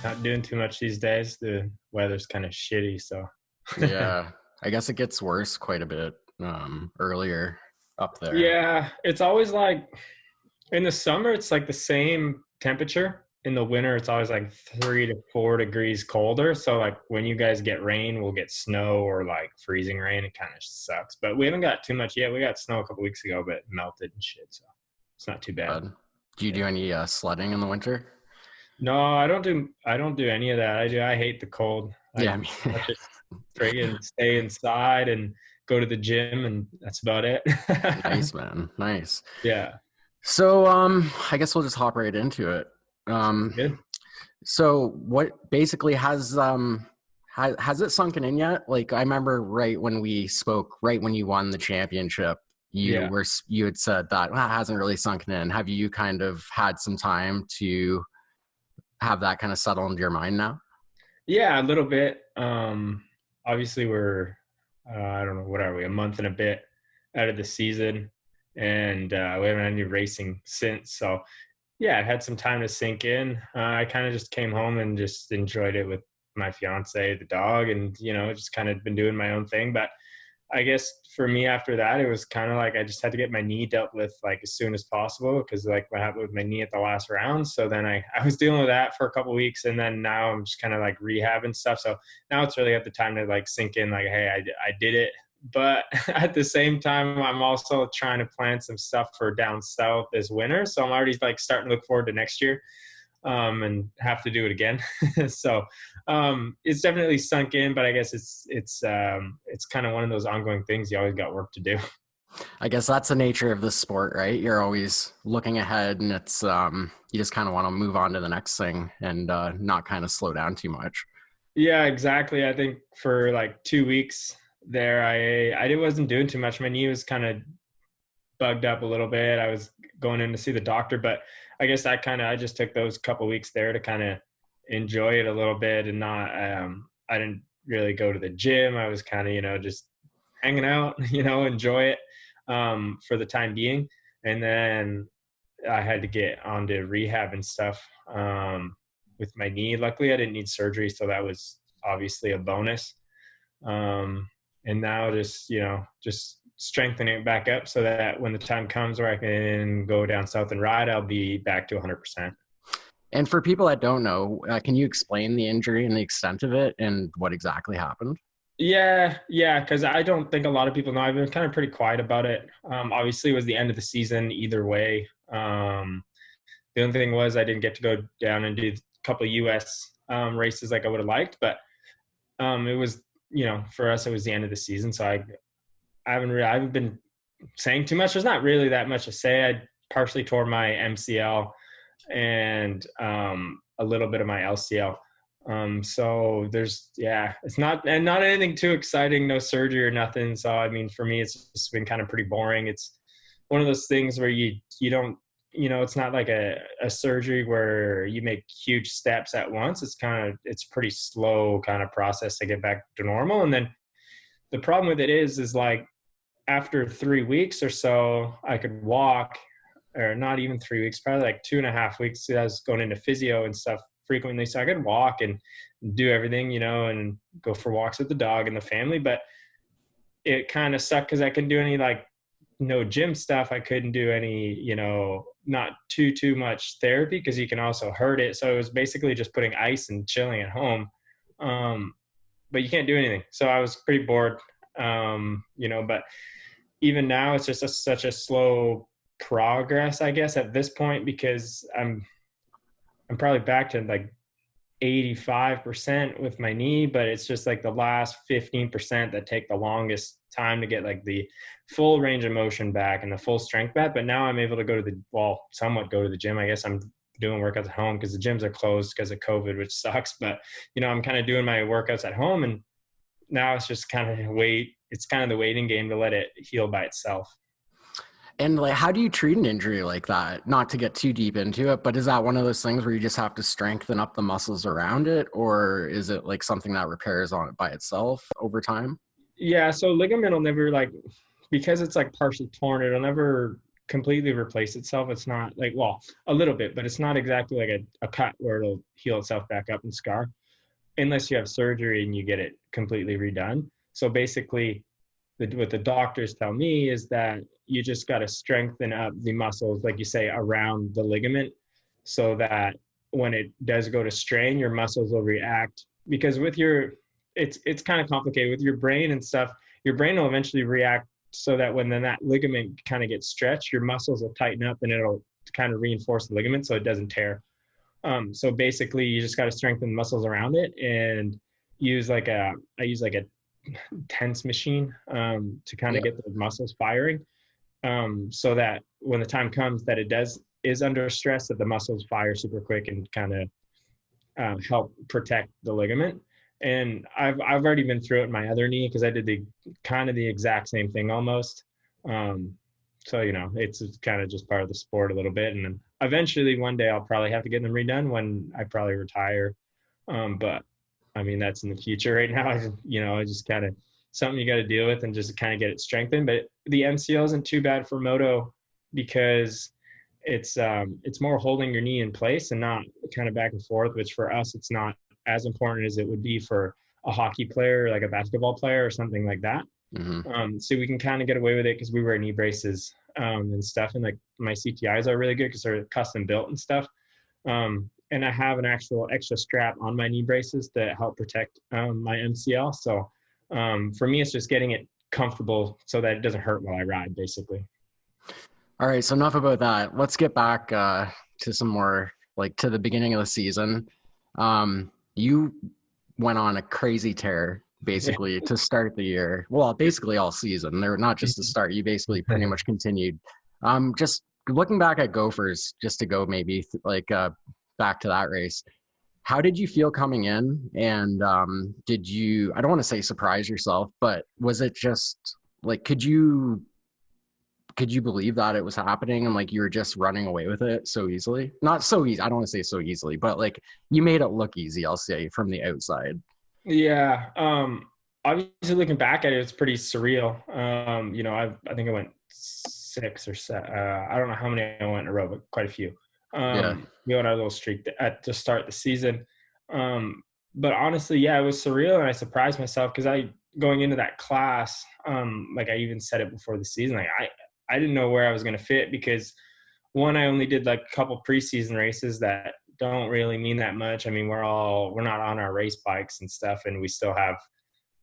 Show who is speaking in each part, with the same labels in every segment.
Speaker 1: Not doing too much these days. The weather's kind of shitty, so.
Speaker 2: Yeah, I guess it gets worse quite a bit earlier up there.
Speaker 1: Yeah, it's always like in the summer, it's like the same temperature. In the winter, it's always like 3 to 4 degrees colder. So like when you guys get rain, we'll get snow or like freezing rain. It kind of sucks, but we haven't got too much yet. We got snow a couple weeks ago, but it melted and shit, so it's not too bad.
Speaker 2: Do you do
Speaker 1: Yeah.
Speaker 2: any sledding in the winter?
Speaker 1: No, I don't do any of that. I hate the cold.
Speaker 2: Yeah,
Speaker 1: I
Speaker 2: I mean,
Speaker 1: just friggin' stay inside and go to the gym, and that's about it.
Speaker 2: nice, man, nice.
Speaker 1: Yeah.
Speaker 2: So, I guess we'll just hop right into it.
Speaker 1: Sounds
Speaker 2: Um,
Speaker 1: good.
Speaker 2: so what basically has it sunken in yet? Like, I remember right when we spoke, right when you won the championship,
Speaker 1: Yeah.
Speaker 2: you had said that well, it hasn't really sunken in. Have you kind of had some time to have that kind of settle into your mind now?
Speaker 1: Yeah, a little bit. Obviously we're I don't know, what are we, a month and a bit out of the season, and we haven't had any racing since. So yeah, it had some time to sink in. I kind of just came home and just enjoyed it with my fiance, the dog, and just kind of been doing my own thing. But I guess for me after that, it was kind of like I just had to get my knee dealt with like as soon as possible, because like what happened with my knee at the last round. So then I was dealing with that for a couple of weeks, and then now I'm just kind of like rehabbing stuff. So now it's really at the time to like sink in, like, hey, I did it. But at the same time, I'm also trying to plan some stuff for down south this winter. So I'm already like starting to look forward to next year, and have to do it again. So it's definitely sunk in, but I guess it's kind of one of those ongoing things. You always got work to do.
Speaker 2: I guess that's the nature of this sport, right? You're always looking ahead, and it's you just kind of want to move on to the next thing and not kind of slow down too much.
Speaker 1: Yeah, exactly. I think for like 2 weeks there, I wasn't doing too much. My knee was kind of bugged up a little bit. I was going in to see the doctor, but I guess I just took those couple weeks there to kind of enjoy it a little bit, and not I didn't really go to the gym. I was kind of just hanging out, enjoy it for the time being. And then I had to get onto rehab and stuff with my knee. Luckily, I didn't need surgery, so that was obviously a bonus. And now just strengthening it back up so that when the time comes where I can go down south and ride, I'll be back to 100%.
Speaker 2: And for people that don't know, can you explain the injury and the extent of it and what exactly happened?
Speaker 1: Yeah, because I don't think a lot of people know. I've been kind of pretty quiet about it. Obviously, it was the end of the season either way. The only thing was I didn't get to go down and do a couple of U.S. Races like I would have liked, but it was, for us, it was the end of the season. So I haven't been saying too much. There's not really that much to say. I partially tore my MCL and a little bit of my LCL. So it's not anything too exciting, no surgery or nothing. So, I mean, for me, it's just been kind of pretty boring. It's one of those things where you don't, it's not like a surgery where you make huge steps at once. It's pretty slow kind of process to get back to normal. And then the problem with it is like after 3 weeks or so, I could walk, or not even 3 weeks, probably like 2.5 weeks. I was going into physio and stuff frequently, so I could walk and do everything, and go for walks with the dog and the family. But it kind of sucked because I couldn't do any like no gym stuff. I couldn't do any, not too much therapy because you can also hurt it. So it was basically just putting ice and chilling at home. But you can't do anything. So I was pretty bored, but even now it's just such a slow progress, I guess, at this point, because I'm probably back to like 85% with my knee, but it's just like the last 15% that take the longest time to get like the full range of motion back and the full strength back. But now I'm able to somewhat go to the gym. I guess I'm doing workouts at home because the gyms are closed because of COVID, which sucks. But, I'm kind of doing my workouts at home, and now it's just kind of it's kind of the waiting game to let it heal by itself.
Speaker 2: And like, how do you treat an injury like that? Not to get too deep into it, but is that one of those things where you just have to strengthen up the muscles around it? Or is it like something that repairs on it by itself over time?
Speaker 1: Yeah. So ligament will never because it's like partially torn, it'll never completely replace itself. It's not like, well, a little bit, but it's not exactly like a cut where it'll heal itself back up and scar unless you have surgery and you get it completely redone. So basically, what the doctors tell me is that you just got to strengthen up the muscles, like you say, around the ligament, so that when it does go to strain, your muscles will react. Because with your, it's kind of complicated with your brain and stuff. Your brain will eventually react so that when then that ligament kind of gets stretched, your muscles will tighten up and it'll kind of reinforce the ligament so it doesn't tear. So basically, you just got to strengthen the muscles around it and use like I use like a tense machine to kind of
Speaker 2: Yeah.
Speaker 1: get the muscles firing, so that when the time comes that it does is under stress, that the muscles fire super quick and kind of help protect the ligament. And I've already been through it in my other knee because I did the kind of the exact same thing almost. Um, so it's kind of just part of the sport a little bit, and then eventually one day I'll probably have to get them redone when I probably retire. But I mean that's in the future. Right now, I just kind of something you got to deal with and just kind of get it strengthened. But the MCL isn't too bad for moto because it's more holding your knee in place and not kind of back and forth, which for us it's not as important as it would be for a hockey player, like a basketball player or something like that.
Speaker 2: Mm-hmm.
Speaker 1: So we can kind of get away with it because we wear knee braces and stuff, and like my CTIs are really good because they're custom built and stuff. And I have an actual extra strap on my knee braces to help protect my MCL. So for me, it's just getting it comfortable so that it doesn't hurt while I ride, basically.
Speaker 2: All right, so enough about that. Let's get back to some more like to the beginning of the season. You went on a crazy tear basically to start the year. Well, basically all season. They're not just to start. You basically pretty much continued. Just looking back at Gophers, just to go maybe back to that race. How did you feel coming in? And did you? I don't want to say surprise yourself, but was it just like could you believe that it was happening and like you were just running away with it so easily? Not so easy. I don't want to say so easily, but like you made it look easy, I'll say, from the outside.
Speaker 1: Yeah. Obviously, looking back at it, it's pretty surreal. I think I went six or seven. I don't know how many I went in a row, but quite a few.
Speaker 2: Yeah.
Speaker 1: We went on a little streak to start the season. But honestly, yeah, it was surreal, and I surprised myself because I going into that class, like I even said it before the season, like I didn't know where I was going to fit because one, I only did like a couple preseason races that don't really mean that much. I mean, we're not on our race bikes and stuff, and we still have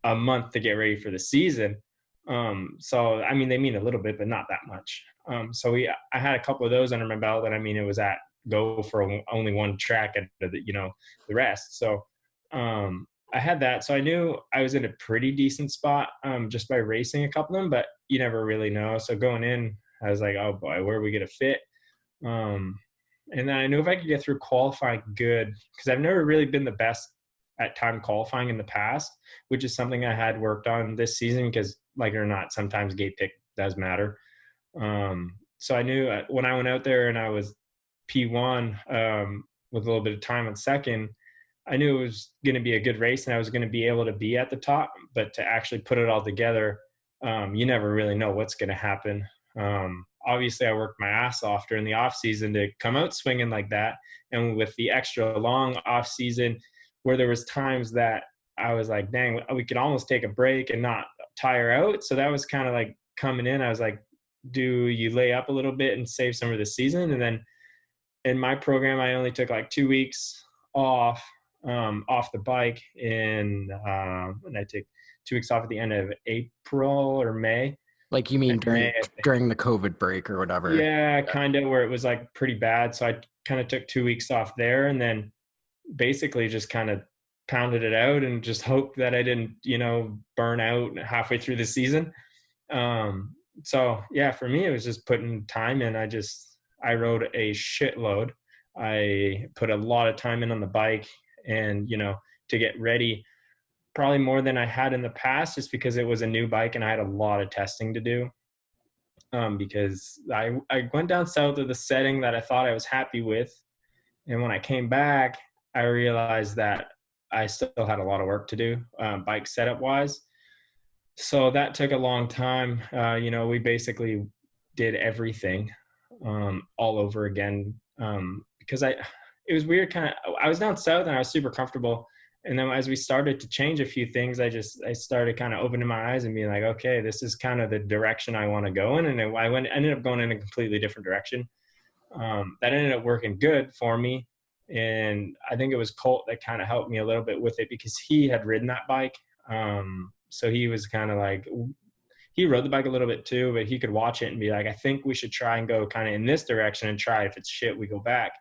Speaker 1: a month to get ready for the season. So I mean, they mean a little bit, but not that much. I had a couple of those under my belt, and I mean, it was at go for only one track and the rest. So I had that, so I knew I was in a pretty decent spot just by racing a couple of them, but you never really know. So going in, I was like, oh boy, where are we gonna fit? Um, and then I knew if I could get through qualifying good, because I've never really been the best at time qualifying in the past, which is something I had worked on this season because, like it or not, sometimes gate pick does matter. So I knew when I went out there and I was P1 with a little bit of time on second, I knew it was going to be a good race and I was going to be able to be at the top. But to actually put it all together, you never really know what's going to happen. Obviously, I worked my ass off during the off season to come out swinging like that, and with the extra long off season, where there was times that I was like, dang, we could almost take a break and not tire out. So that was kind of like coming in. I was like, do you lay up a little bit and save some of the season? And then in my program, I only took like 2 weeks off off the bike and I took 2 weeks off at the end of April or May.
Speaker 2: Like you mean
Speaker 1: May,
Speaker 2: during
Speaker 1: I think.
Speaker 2: during the COVID break or whatever.
Speaker 1: Yeah,
Speaker 2: Yeah.
Speaker 1: kind of where it was like pretty bad. So I kind of took 2 weeks off there and then basically just kind of pounded it out and just hoped that I didn't, burn out halfway through the season. So yeah, for me, it was just putting time in. I rode a shitload. I put a lot of time in on the bike and, to get ready, probably more than I had in the past, just because it was a new bike and I had a lot of testing to do. Because I went down south of the setting that I thought I was happy with. And when I came back, I realized that I still had a lot of work to do, bike setup wise. So that took a long time. We basically did everything all over again because it was weird. I was down south and I was super comfortable. And then as we started to change a few things, I started kind of opening my eyes and being like, okay, this is kind of the direction I want to go in. And ended up going in a completely different direction. That ended up working good for me. And I think it was Colt that kind of helped me a little bit with it because he had ridden that bike. So he was kind of like, he rode the bike a little bit too, but he could watch it and be like, I think we should try and go kind of in this direction and try. If it's shit, we go back.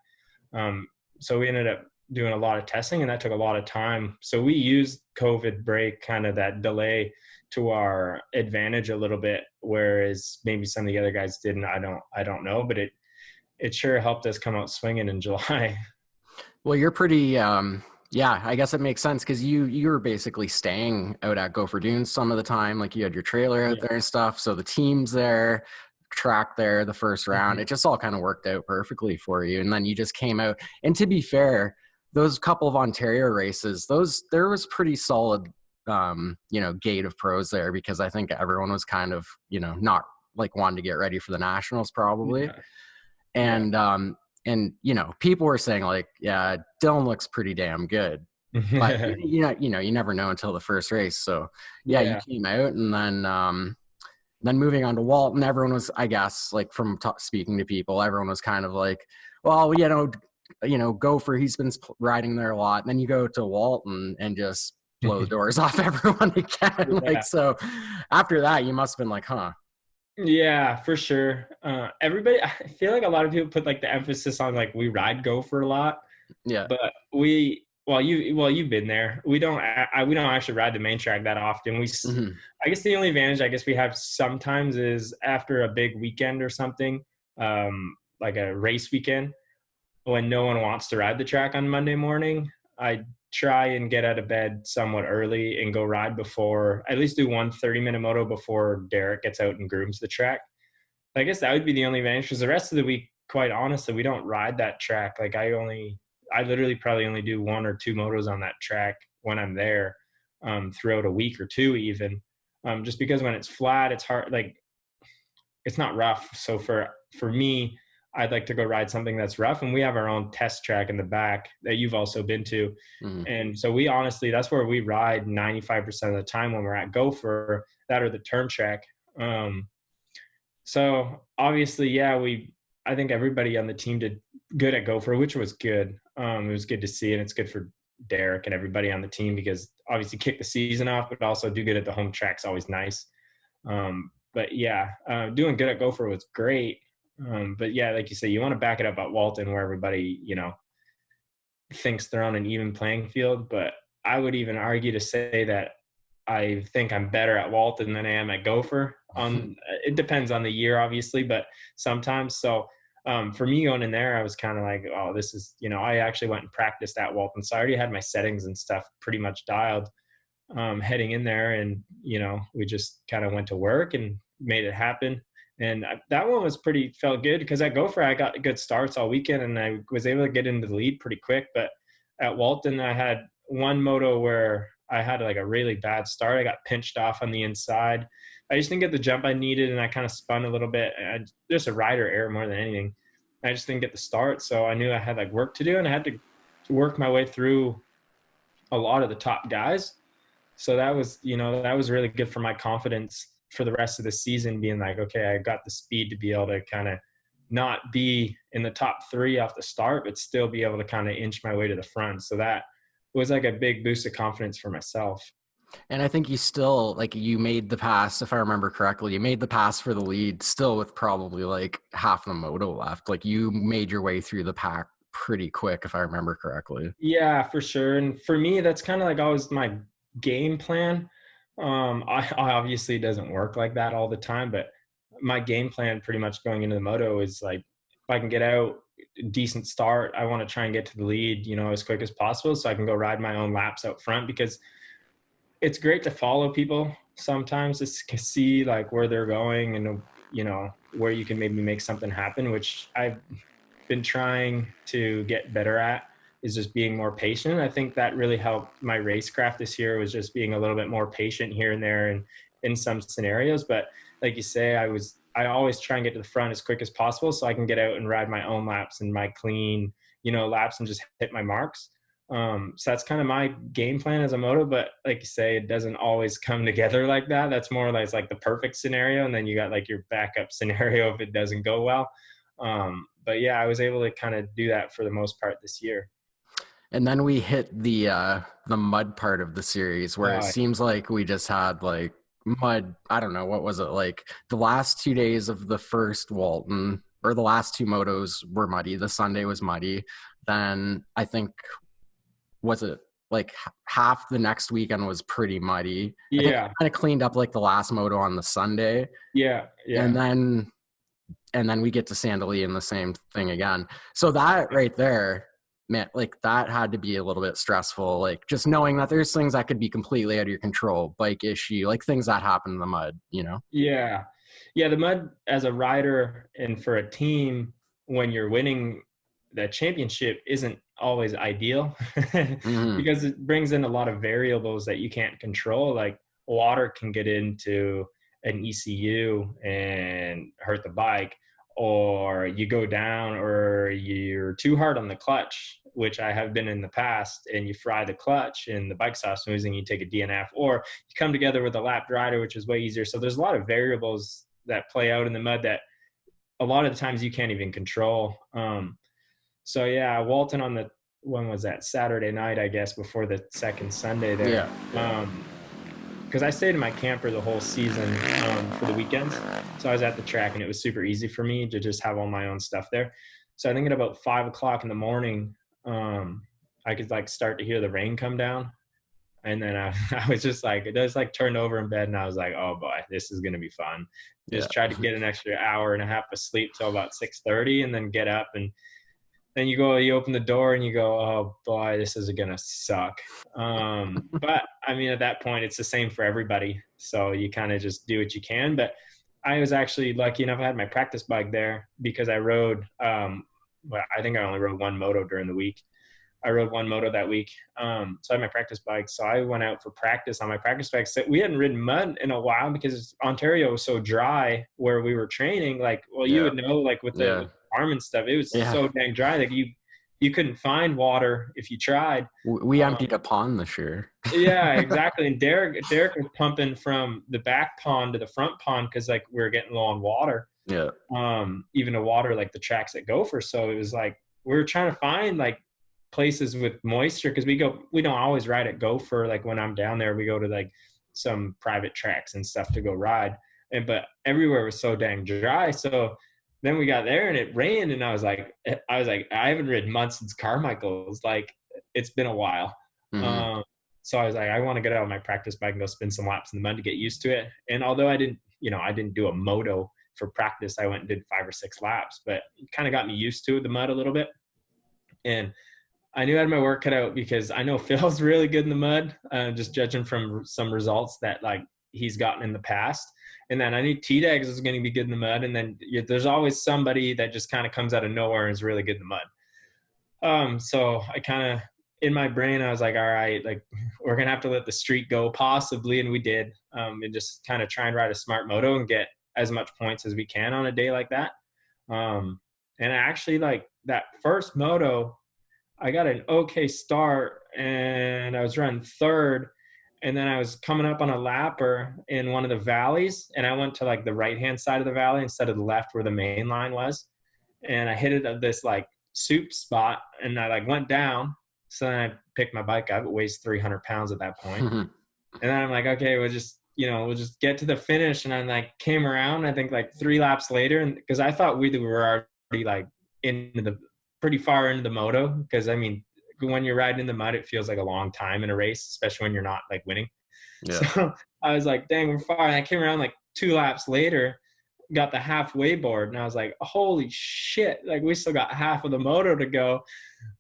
Speaker 1: Um, so we ended up doing a lot of testing, and that took a lot of time. So we used COVID break, kind of that delay, to our advantage a little bit, whereas maybe some of the other guys didn't. I don't know, but it sure helped us come out swinging in July.
Speaker 2: Well, you're pretty, yeah, I guess it makes sense because you were basically staying out at Gopher Dunes some of the time. Like you had your trailer out
Speaker 1: Yeah.
Speaker 2: there and stuff. So the team's there, track there, the first round.
Speaker 1: Mhm.
Speaker 2: It just all kind of worked out perfectly for you. And then you just came out. And to be fair, those couple of Ontario races, there was pretty solid, gate of pros there because I think everyone was kind of, not like wanting to get ready for the nationals probably.
Speaker 1: Yeah. Yeah.
Speaker 2: And people were saying like, yeah, Dylan looks pretty damn good, but you never know until the first race. So yeah, you
Speaker 1: Yeah.
Speaker 2: came out, and then moving on to Walton, everyone was, I guess, like from speaking to people, everyone was kind of like, well, Gopher, he's been riding there a lot, and then you go to Walton and just blow the doors off everyone again. Like,
Speaker 1: Yeah.
Speaker 2: so after that, you must have been like, huh.
Speaker 1: Yeah, for sure. Everybody, I feel like a lot of people put like the emphasis on like we ride Gopher a lot,
Speaker 2: Yeah.
Speaker 1: but you've been there. We don't actually ride the main track that often.
Speaker 2: Hmm.
Speaker 1: I guess the only advantage I guess we have sometimes is after a big weekend or something, like a race weekend, when no one wants to ride the track on Monday morning, I try and get out of bed somewhat early and go ride before, at least do one 30-minute moto before Derek gets out and grooms the track. I guess that would be the only advantage because the rest of the week, quite honestly, we don't ride that track. Like I literally probably only do one or two motos on that track when I'm there throughout a week or two even. Just because when it's flat, it's hard, like it's not rough. So for me, I'd like to go ride something that's rough, and we have our own test track in the back that you've also been to.
Speaker 2: Hmm.
Speaker 1: And so we honestly, that's where we ride 95% of the time when we're at Gopher, that or the turn track. So obviously, yeah, I think everybody on the team did good at Gopher, which was good. It was good to see, and it's good for Derek and everybody on the team because obviously kick the season off, but also do good at the home track's always nice. But yeah, doing good at Gopher was great. But yeah, like you say, you want to back it up at Walton where everybody, thinks they're on an even playing field. But I would even argue to say that I think I'm better at Walton than I am at Gopher. It depends on the year, obviously, but sometimes. So for me going in there, I was kind of like, oh, this is, I actually went and practiced at Walton, so I already had my settings and stuff pretty much dialed heading in there, and we just kind of went to work and made it happen. And that one was felt good because at Gopher I got good starts all weekend and I was able to get into the lead pretty quick. But at Walton I had one moto where I had like a really bad start. I got pinched off on the inside. I just didn't get the jump I needed, and I kind of spun a little bit. And just a rider error more than anything. I just didn't get the start, so I knew I had like work to do, and I had to work my way through a lot of the top guys. So that was really good for my confidence for the rest of the season, being like, okay, I got the speed to be able to kind of not be in the top three off the start, but still be able to kind of inch my way to the front. So that was like a big boost of confidence for myself.
Speaker 2: And I think you still, like, you made the pass, if I remember correctly, you made the pass for the lead still with probably like half the moto left. Like you made your way through the pack pretty quick, if I remember correctly.
Speaker 1: Yeah, for sure. And for me, that's kind of like always my game plan. I obviously it doesn't work like that all the time, but my game plan pretty much going into the moto is like, if I can get out decent start, I want to try and get to the lead, as quick as possible so I can go ride my own laps out front, because it's great to follow people sometimes to see like where they're going and, where you can maybe make something happen, which I've been trying to get better at, is just being more patient. I think that really helped my racecraft this year, was just being a little bit more patient here and there and in some scenarios. But like you say, I always try and get to the front as quick as possible so I can get out and ride my own laps and my clean, laps and just hit my marks. So that's kind of my game plan as a moto, but like you say, it doesn't always come together like that. That's more or less like the perfect scenario. And then you got like your backup scenario if it doesn't go well. But yeah, I was able to kind of do that for the most part this year.
Speaker 2: And then we hit the mud part of the series where it
Speaker 1: Uh,
Speaker 2: seems like we just had like mud. I don't know, what was it like? The last 2 days of the first Walton, or the last two motos, were muddy. The Sunday was muddy. Then I think, was it like half the next weekend was pretty muddy. I think
Speaker 1: yeah,
Speaker 2: kind of cleaned up like the last moto on the Sunday,
Speaker 1: yeah,
Speaker 2: and
Speaker 1: yeah.
Speaker 2: then we get to Sandali and the same thing again. So that right there, man, like that had to be a little bit stressful. Like just knowing that there's things that could be completely out of your control, bike issue, like things that happen in the mud, you know?
Speaker 1: Yeah. Yeah, the mud as a rider and for a team when you're winning the championship isn't always ideal
Speaker 2: Mm-hmm.
Speaker 1: because it brings in a lot of variables that you can't control. Like water can get into an ECU and hurt the bike, or you go down, or you're too hard on the clutch, which I have been in the past, and you fry the clutch and the bike stops moving, you take a DNF, or you come together with a lapped rider, which is way easier. So there's a lot of variables that play out in the mud that a lot of the times you can't even control. So yeah, Walton on the, when was that, Saturday night, I guess, before the second Sunday there.
Speaker 2: Yeah. Yeah.
Speaker 1: Because I stayed in my camper the whole season for the weekends. So I was at the track and it was super easy for me to just have all my own stuff there. So I think at about 5 o'clock in the morning, I could like start to hear the rain come down. And then I was just like, it just like turned over in bed and I was like, oh boy, this is going to be fun.
Speaker 2: Yeah.
Speaker 1: Just try to get an extra hour and a half of sleep till about 6:30 and then get up, and then you open the door and you go, oh boy, this is gonna suck. But I mean, at that point, it's the same for everybody. So you kind of just do what you can. But I was actually lucky enough. I had my practice bike there because I rode. Well, I think I only rode one moto during the week. I rode one moto that week. So I had my practice bike. So I went out for practice on my practice bike. So we hadn't ridden mud in a while because Ontario was so dry where we were training. Like, well, you
Speaker 2: Yeah.
Speaker 1: would know, like with
Speaker 2: Yeah.
Speaker 1: the farm and stuff, it was
Speaker 2: Yeah.
Speaker 1: so dang dry that you couldn't find water if you tried.
Speaker 2: We emptied a pond this year.
Speaker 1: Yeah, exactly. And Derek was pumping from the back pond to the front pond because like we were getting low on water.
Speaker 2: Yeah.
Speaker 1: Even to water like the tracks at Gopher. So it was like we were trying to find like places with moisture because we don't always ride at Gopher. Like when I'm down there, we go to like some private tracks and stuff to go ride. But everywhere was so dang dry. So then we got there and it rained, and I was like, I haven't ridden mud since Carmichael's. Like it's been a while.
Speaker 2: Mm-hmm.
Speaker 1: So I was like, I want to get out on my practice bike and go spin some laps in the mud to get used to it. And although I didn't do a moto for practice, I went and did 5 or 6 laps, but it kind of got me used to the mud a little bit. And I knew I had my work cut out because I know Phil's really good in the mud, just judging from some results that like he's gotten in the past. And then I knew T-Dags is going to be good in the mud. And then there's always somebody that just kind of comes out of nowhere and is really good in the mud. So I kind of, in my brain, I was like, all right, like we're going to have to let the streak go possibly. And we did, and just kind of try and ride a smart moto and get as much points as we can on a day like that. And actually like that first moto, I got an okay start and I was running third, and then I was coming up on a lapper in one of the valleys, and I went to like the right-hand side of the valley instead of the left where the main line was. And I hit it at this like soup spot, and I like went down. So then I picked my bike up. It weighs 300 pounds at that point. And then I'm like, okay, we'll just get to the finish. And I like came around, I think like 3 laps later. And because I thought we were already like pretty far into the moto. Because I mean, when you're riding in the mud, it feels like a long time in a race, especially when you're not like winning.
Speaker 2: Yeah.
Speaker 1: So I was like, dang, we're far. And I came around like 2 laps later, got the halfway board, and I was like, holy shit, like we still got half of the moto to go.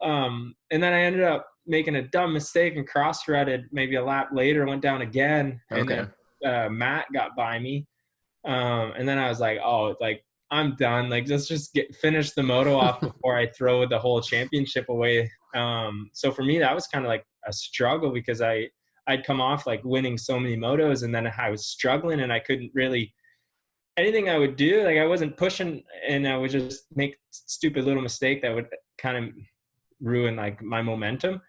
Speaker 1: And then I ended up making a dumb mistake and cross-threaded maybe a lap later, went down again, and
Speaker 2: Okay.
Speaker 1: then Matt got by me. And then I was like, oh, like I'm done. Like let's just finish the moto off before I throw the whole championship away. So for me, that was kind of like a struggle because I'd come off like winning so many motos, and then I was struggling and I couldn't really. anything I would do, like I wasn't pushing, and I would just make stupid little mistake that would kind of ruin like my momentum.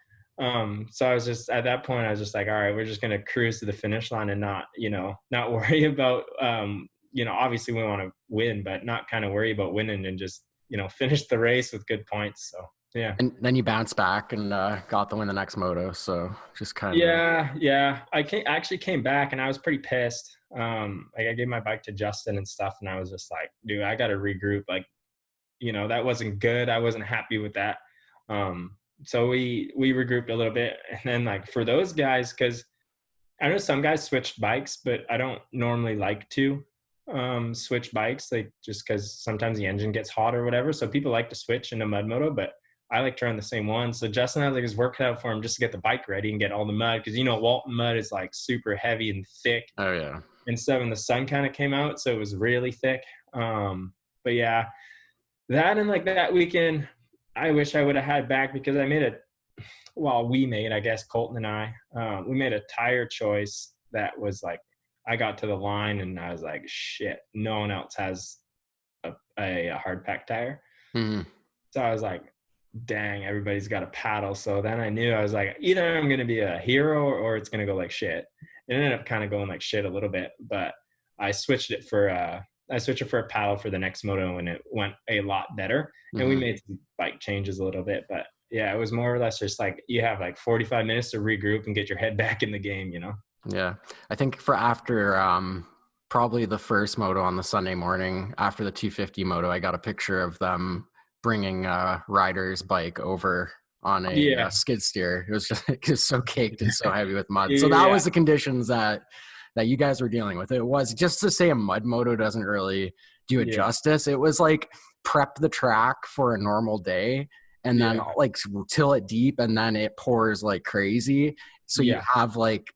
Speaker 1: So I was just at that point, I was just like, all right, we're just gonna cruise to the finish line and not, not worry about, obviously we want to win, but not kind of worry about winning and just, finish the race with good points. So yeah.
Speaker 2: And then you bounced back and got the win the next moto. So just kind of.
Speaker 1: Yeah. Actually came back and I was pretty pissed. Like I gave my bike to Justin and stuff, and I was just like, dude, I got to regroup. Like, that wasn't good. I wasn't happy with that. So we regrouped a little bit, and then like for those guys, because I know some guys switched bikes, but I don't normally like to switch bikes, like just because sometimes the engine gets hot or whatever. So people like to switch into mud moto, but I like to run the same one. So Justin had like his work cut out for him just to get the bike ready and get all the mud, because Walton mud is like super heavy and thick.
Speaker 2: Oh yeah.
Speaker 1: And so when the sun kind of came out, so it was really thick. But yeah, that and like that weekend, I wish I would have had back, because we made, I guess, Colton and I, we made a tire choice that was like, I got to the line and I was like, shit, no one else has a hard pack tire.
Speaker 2: Mm-hmm.
Speaker 1: So I was like, dang, everybody's got a paddle. So then I knew, I was like, either I'm going to be a hero or it's going to go like shit. It ended up kind of going like shit a little bit, but I switched it for a paddle for the next moto, and it went a lot better. And we made some bike changes a little bit, but yeah, it was more or less just like you have like 45 minutes to regroup and get your head back in the game,
Speaker 2: Yeah. I think for after probably the first moto on the Sunday morning after the 250 moto, I got a picture of them bringing Ryder's bike over on a skid steer. It was so caked and so heavy with mud. So that was the conditions that you guys were dealing with. It was, just to say a mud moto doesn't really do it justice. It was like prep the track for a normal day and then like till it deep, and then it pours like crazy. So you have like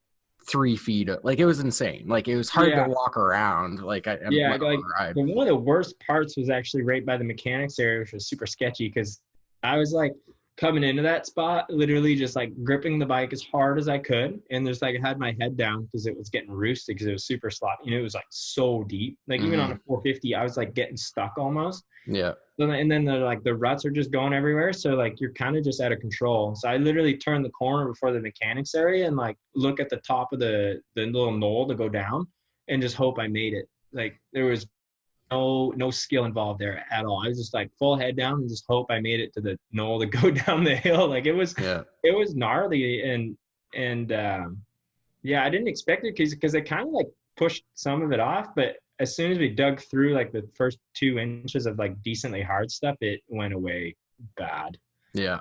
Speaker 2: 3 feet. Like it was insane. Like it was hard to walk around. Like one
Speaker 1: of the worst parts was actually right by the mechanics area, which was super sketchy, because I was like coming into that spot, literally just like gripping the bike as hard as I could, and there's like I had my head down because it was getting roosted because it was super sloppy. It was like so deep. Like even on a 450, I was like getting stuck almost.
Speaker 2: Yeah.
Speaker 1: And then the ruts are just going everywhere. So like you're kind of just out of control. So I literally turned the corner before the mechanics area and like look at the top of the little knoll to go down and just hope I made it. Like there was no skill involved there at all. I was just like full head down and just hope I made it to the knoll to go down the hill. Like it was gnarly. And I didn't expect it because it kind of like pushed some of it off, but as soon as we dug through like the first 2 inches of like decently hard stuff, it went away bad.
Speaker 2: Yeah.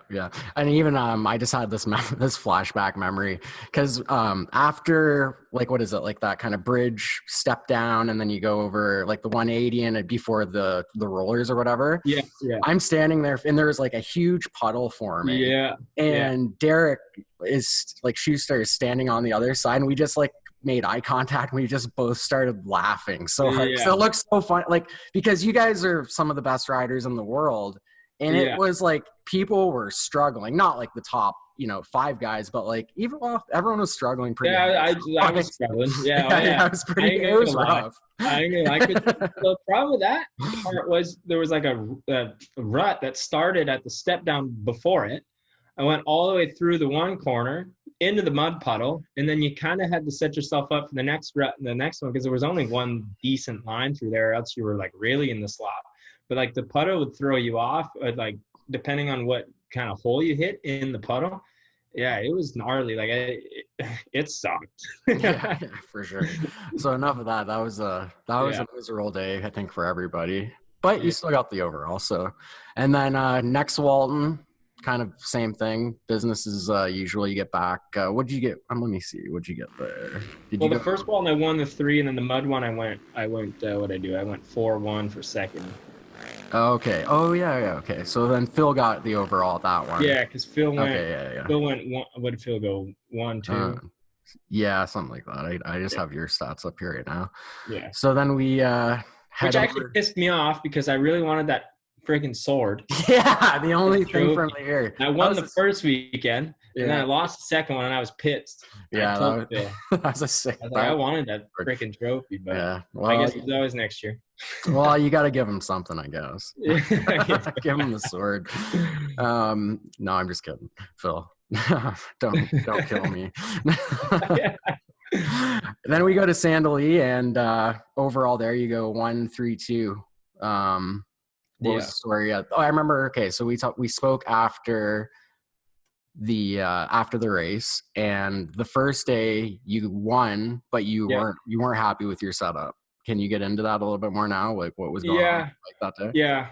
Speaker 2: And even I just had this flashback memory because after like, what is it, like that kind of bridge step down, and then you go over like the 180 and before the rollers or whatever.
Speaker 1: Yeah.
Speaker 2: I'm standing there and there's like a huge puddle forming.
Speaker 1: Yeah.
Speaker 2: And Derek is like, Schuster is standing on the other side, and we just like made eye contact and we just both started laughing so hard. So it looks so fun, like, because you guys are some of the best riders in the world, and it was like people were struggling, not like the top 5 guys, but like everyone was struggling pretty hard.
Speaker 1: I was struggling.
Speaker 2: It was rough.
Speaker 1: The problem with that part was there was like a rut that started at the step down before it. I went all the way through the one corner into the mud puddle, and then you kind of had to set yourself up for the next rut and the next one, because there was only one decent line through there, else you were like really in the slop. But like the puddle would throw you off, like depending on what kind of hole you hit in the puddle. Yeah, it was gnarly. Like it sucked.
Speaker 2: yeah, for sure. So enough of that. That was a miserable day, I think, for everybody. But you still got the overall. So, and then next Walton, kind of same thing. Business as usual. You get back. What'd you get? Let me see. What'd you get there?
Speaker 1: The first Walton I won the 3, and then the mud one I went. What'd I do? I went 4-1 for second.
Speaker 2: Okay. Oh yeah. Okay. So then Phil got the overall at that one.
Speaker 1: Yeah, because Phil went.
Speaker 2: Okay, yeah.
Speaker 1: Phil went. What did Phil go? 1, 2.
Speaker 2: Yeah, something like that. I just have your stats up here right now.
Speaker 1: Yeah.
Speaker 2: So then we
Speaker 1: which actually pissed me off because I really wanted that freaking sword.
Speaker 2: Yeah, the only thing from
Speaker 1: Trophy.
Speaker 2: the year.
Speaker 1: I won the first weekend, and then I
Speaker 2: Yeah,
Speaker 1: lost the second one, and I was pissed. I
Speaker 2: yeah,
Speaker 1: told Phil,
Speaker 2: that was a sick.
Speaker 1: I was like, I
Speaker 2: That,
Speaker 1: wanted that freaking trophy, but
Speaker 2: yeah.
Speaker 1: I
Speaker 2: Well,
Speaker 1: guess it's always next year.
Speaker 2: you got to give him something, I guess. Give him the sword. No, I'm just kidding, Phil. Don't kill me.
Speaker 1: Yeah.
Speaker 2: Then we go to Sandali, and overall there you go 1-3-2. What was
Speaker 1: Yeah.
Speaker 2: the story? Oh, I remember. Okay, so we spoke after the race, and the first day you won, but you
Speaker 1: Yeah.
Speaker 2: weren't happy with your setup. Can you get into that a little bit more now? Like what was going on
Speaker 1: Yeah.
Speaker 2: like that day?
Speaker 1: Yeah.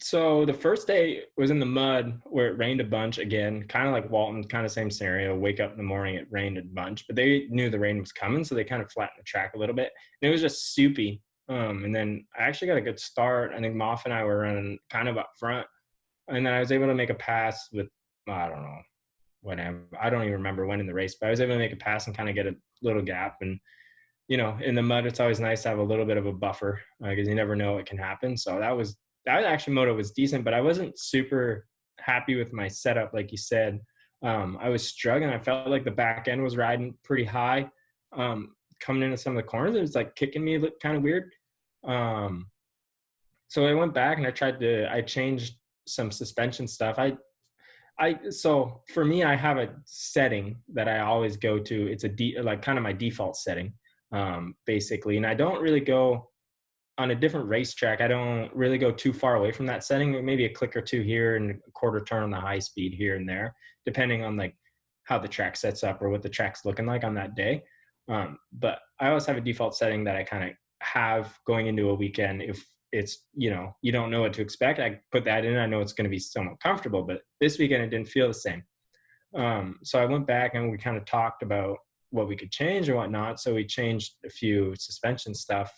Speaker 1: So the first day was in the mud where it rained a bunch again, kind of like Walton, kind of same scenario. Wake up in the morning, it rained a bunch, but they knew the rain was coming, so they kind of flattened the track a little bit. And it was just soupy. And then I actually got a good start. I think Moff and I were running kind of up front, and then I was able to make a pass with, I don't know, whenever. I don't even remember when in the race, but I was able to make a pass and kind of get a little gap. And in the mud, it's always nice to have a little bit of a buffer because you never know what can happen. So that actually moto was decent, but I wasn't super happy with my setup, like you said. I was struggling. I felt like the back end was riding pretty high. Coming into some of the corners, it was like kicking me, looked kind of weird. So I went back and I changed some suspension stuff. So for me, I have a setting that I always go to. It's like kind of my default setting, basically. And I don't really go on a different racetrack. I don't really go too far away from that setting. Maybe a click or two here and a quarter turn on the high speed here and there, depending on like how the track sets up or what the track's looking like on that day. But I always have a default setting that I kind of have going into a weekend. If it's, you don't know what to expect, I put that in. I know it's going to be somewhat comfortable, but this weekend it didn't feel the same. So I went back and we kind of talked about what we could change or whatnot. So we changed a few suspension stuff.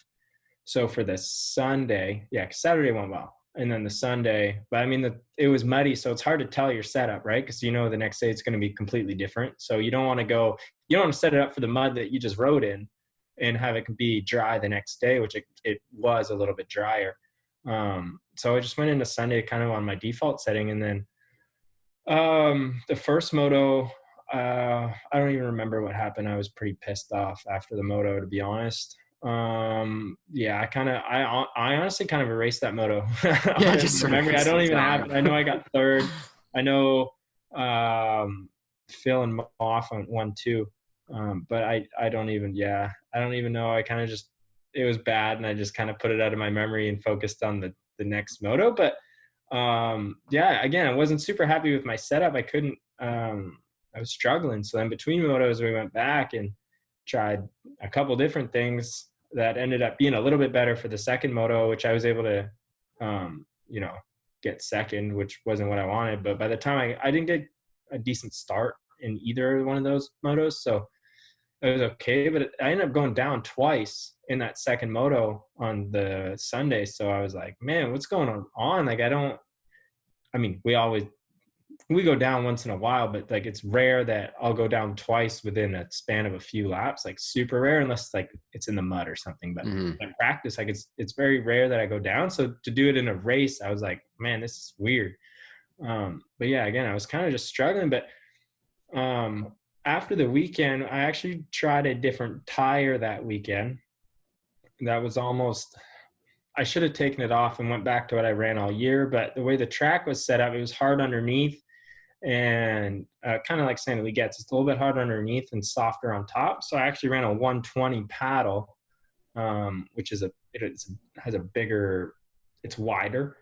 Speaker 1: So for the Sunday, yeah, Saturday went well. And then the Sunday, but I mean, it was muddy, so it's hard to tell your setup, right? Because the next day it's going to be completely different. So you don't want to set it up for the mud that you just rode in and have it be dry the next day, which it was a little bit drier. So I just went into Sunday kind of on my default setting. And then the first moto, I don't even remember what happened. I was pretty pissed off after the moto, to be honest. Yeah, I honestly kind of erased that moto.
Speaker 2: Yeah, just
Speaker 1: memory. I don't even have it. I know I got third. I know Phil and Moff won too. But I don't even know. I kind of just, it was bad and I just kind of put it out of my memory and focused on the next moto. But yeah, again, I wasn't super happy with my setup. I couldn't, I was struggling. So then between motos, we went back and tried a couple different things that ended up being a little bit better for the second moto, which I was able to, get second, which wasn't what I wanted. But by the time I didn't get a decent start in either one of those motos. So it was okay, but I ended up going down twice in that second moto on the Sunday. So I was like, man, what's going on? Like, we go down once in a while, but like, it's rare that I'll go down twice within a span of a few laps, like super rare, unless like it's in the mud or something. But in practice, like it's very rare that I go down. So to do it in a race, I was like, man, this is weird. But yeah, again, I was kind of just struggling, but after the weekend, I actually tried a different tire that weekend. That was I should have taken it off and went back to what I ran all year, but the way the track was set up, it was hard underneath and kind of like Sandali gets. It's a little bit harder underneath and softer on top. So I actually ran a 120 paddle, which is has a bigger, it's wider.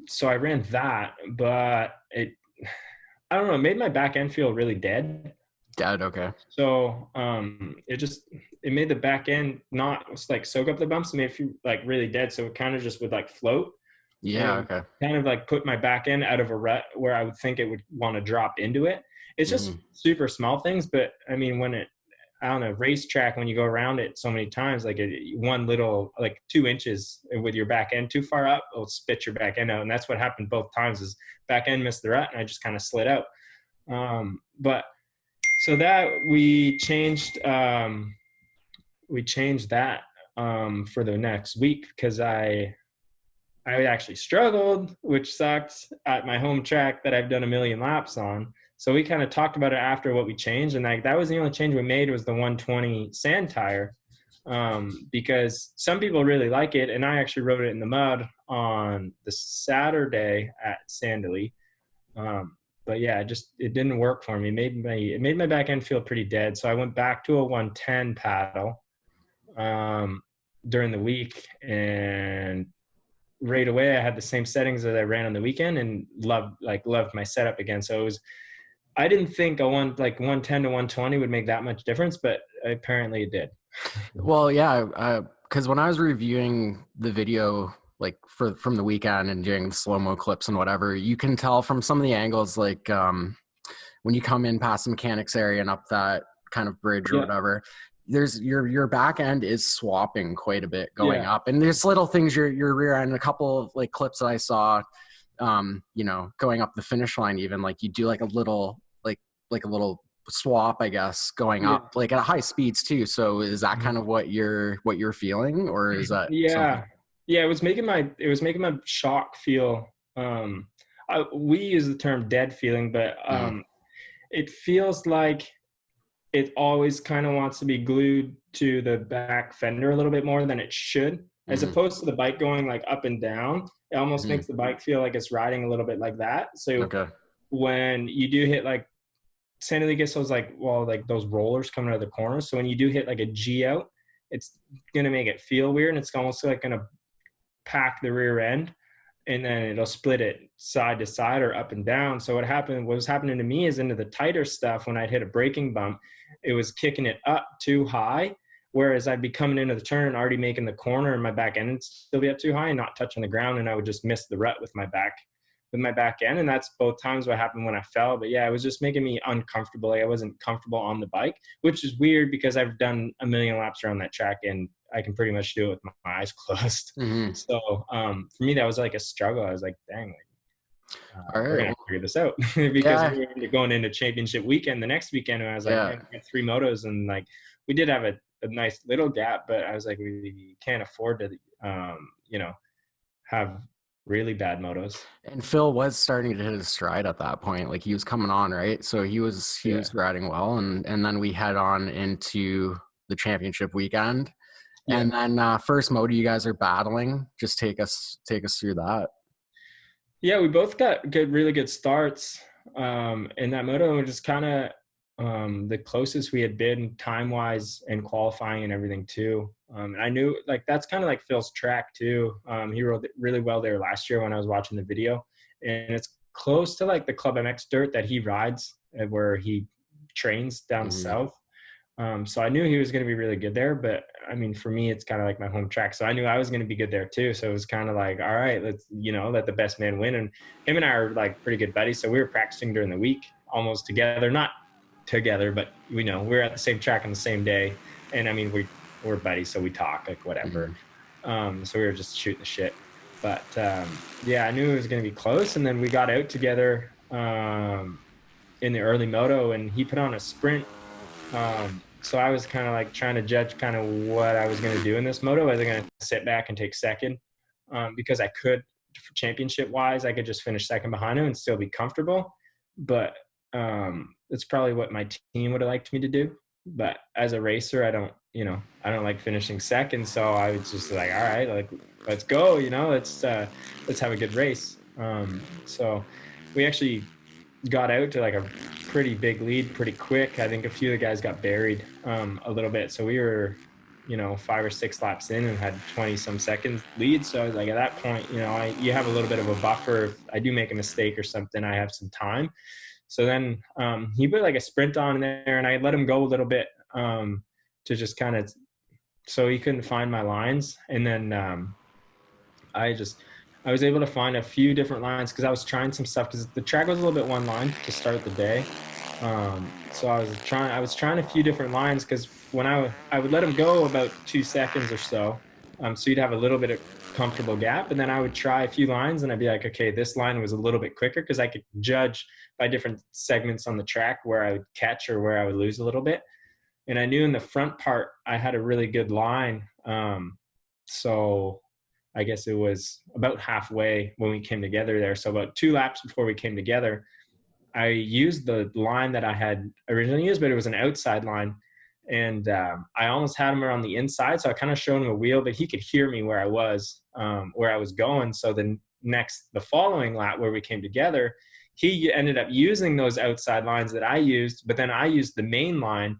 Speaker 1: So I ran that, but I don't know, it made my back end feel really dead.
Speaker 2: Okay.
Speaker 1: So it made the back end not like soak up the bumps. It made it feel like really dead. So it kind of just would like float.
Speaker 2: Yeah. Okay.
Speaker 1: Kind of like put my back end out of a rut where I would think it would want to drop into it. It's just super small things. But I mean, on a racetrack, when you go around it so many times, like one little, like 2 inches with your back end too far up, it'll spit your back end out. And that's what happened both times, is back end missed the rut and I just kind of slid out. But so that we changed that for the next week, because I I actually struggled, which sucked at my home track that I've done a million laps on. So we kind of talked about it after what we changed, and like that was the only change we made was the 120 sand tire, because some people really like it, and I actually rode it in the mud on the Saturday at Sandily. But yeah, it didn't work for me. It made my back end feel pretty dead. So I went back to a 110 paddle during the week, and right away I had the same settings that I ran on the weekend and loved my setup again. So I didn't think a 110 to 120 would make that much difference, but apparently it did.
Speaker 2: Well, yeah, because when I was reviewing the video, like from the weekend and doing the slow mo clips and whatever, you can tell from some of the angles, like when you come in past the mechanics area and up that kind of bridge or
Speaker 1: Yeah.
Speaker 2: whatever, there's your back end is swapping quite a bit going
Speaker 1: Yeah.
Speaker 2: up, and there's little things your rear end. A couple of like clips that I saw, going up the finish line, even like you do like a little like a little swap, I guess, going
Speaker 1: Yeah.
Speaker 2: up like at high speeds too. So is that kind of what you're feeling, or is that something?
Speaker 1: Yeah. Yeah. It was making my shock feel, we use the term dead feeling, but
Speaker 2: Mm,
Speaker 1: it feels like it always kind of wants to be glued to the back fender a little bit more than it should, as
Speaker 2: mm,
Speaker 1: opposed to the bike going like up and down. It almost
Speaker 2: mm,
Speaker 1: makes the bike feel like it's riding a little bit like that. So
Speaker 2: okay.
Speaker 1: when you do hit like Santa Lee gets those like those rollers coming out of the corners. So when you do hit like a G out, it's gonna make it feel weird, and it's almost like gonna pack the rear end, and then it'll split it side to side or up and down. So what was happening to me is into the tighter stuff when I'd hit a braking bump, it was kicking it up too high. Whereas I'd be coming into the turn, already making the corner, and my back end would still be up too high and not touching the ground, and I would just miss the rut with my back end. And that's both times what happened when I fell. But yeah, it was just making me uncomfortable. Like I wasn't comfortable on the bike, which is weird because I've done a million laps around that track and I can pretty much do it with my eyes closed.
Speaker 2: Hmm.
Speaker 1: So for me, that was like a struggle. I was like, dang,
Speaker 2: All
Speaker 1: we're
Speaker 2: right.
Speaker 1: gonna have
Speaker 2: Well,
Speaker 1: to figure this out because
Speaker 2: yeah.
Speaker 1: we were going into championship weekend the next weekend, and I was like,
Speaker 2: Yeah.
Speaker 1: man, we got three motos, and like we did have a nice little gap, but I was like, we can't afford to, have really bad motos.
Speaker 2: And Phil was starting to hit his stride at that point. Like he was coming on, right? So he was
Speaker 1: Yeah,
Speaker 2: riding well, and then we head on into the championship weekend.
Speaker 1: yeah.
Speaker 2: And then first moto you guys are battling. Just take us through that.
Speaker 1: Yeah, we both got really good starts in that moto. It was just kind of the closest we had been time wise and qualifying and everything too. And I knew like that's kind of like Phil's track too. He rode really well there last year when I was watching the video, and it's close to like the Club MX dirt that he rides, where he trains down
Speaker 2: Hmm.
Speaker 1: south. So I knew he was going to be really good there, but I mean, for me, it's kind of like my home track. So I knew I was going to be good there too. So it was kind of like, all right, let's, let the best man win. And him and I are like pretty good buddies. So we were practicing during the week almost together, not together, but we were at the same track on the same day. And I mean, we're buddies. So we talk like whatever.
Speaker 2: Hmm.
Speaker 1: So we were just shooting the shit, but yeah, I knew it was going to be close. And then we got out together in the early moto, and he put on a sprint. So I was kind of like trying to judge kind of what I was going to do in this moto. Was I going to sit back and take second? Because I could, championship wise, I could just finish second behind him and still be comfortable. But it's probably what my team would have liked me to do. But as a racer, I don't like finishing second. So I was just like, all right, like let's go, let's have a good race. So we actually got out to like a pretty big lead pretty quick. I think a few of the guys got buried a little bit. So we were, 5 or 6 laps in and had 20 some seconds lead. So I was like, at that point, you have a little bit of a buffer. If I do make a mistake or something, I have some time. So then he put like a sprint on there, and I let him go a little bit to just kind of, so he couldn't find my lines. And then I just I was able to find a few different lines because I was trying some stuff because the track was a little bit one line to start the day. So I was trying a few different lines because when I would let him go about 2 seconds or so, so you'd have a little bit of comfortable gap, and then I would try a few lines and I'd be like, okay, this line was a little bit quicker because I could judge by different segments on the track where I would catch or where I would lose a little bit. And I knew in the front part I had a really good line. So I guess it was about halfway when we came together there. So about 2 laps before we came together, I used the line that I had originally used, but it was an outside line. And I almost had him around the inside. So I kind of showed him a wheel, but he could hear me where I was going. So the following lap where we came together, he ended up using those outside lines that I used, but then I used the main line,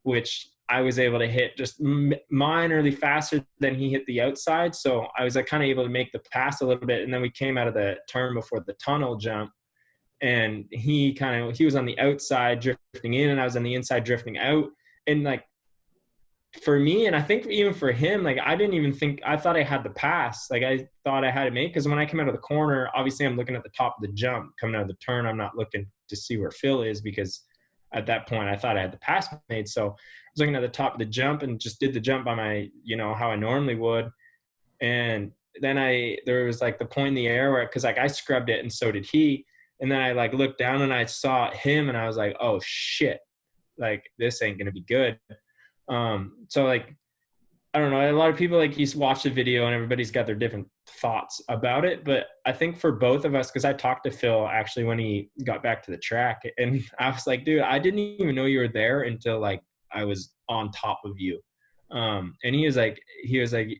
Speaker 1: which I was able to hit just minorly faster than he hit the outside. So I was like kind of able to make the pass a little bit. And then we came out of the turn before the tunnel jump, and he was on the outside drifting in, and I was on the inside drifting out. And like for me, and I think even for him, like I thought I had the pass. Like I thought I had it made, because when I came out of the corner, obviously I'm looking at the top of the jump coming out of the turn. I'm not looking to see where Phil is, because at that point I thought I had the pass made. So I was looking at the top of the jump and just did the jump by my, how I normally would. And then there was like the point in the air where, cause like I scrubbed it and so did he. And then I like looked down and I saw him and I was like, oh shit, like this ain't going to be good. So like, I don't know. A lot of people like you watch the video and everybody's got their different thoughts about it. But I think for both of us, because I talked to Phil actually when he got back to the track, and I was like, dude, I didn't even know you were there until like I was on top of you. And he was like,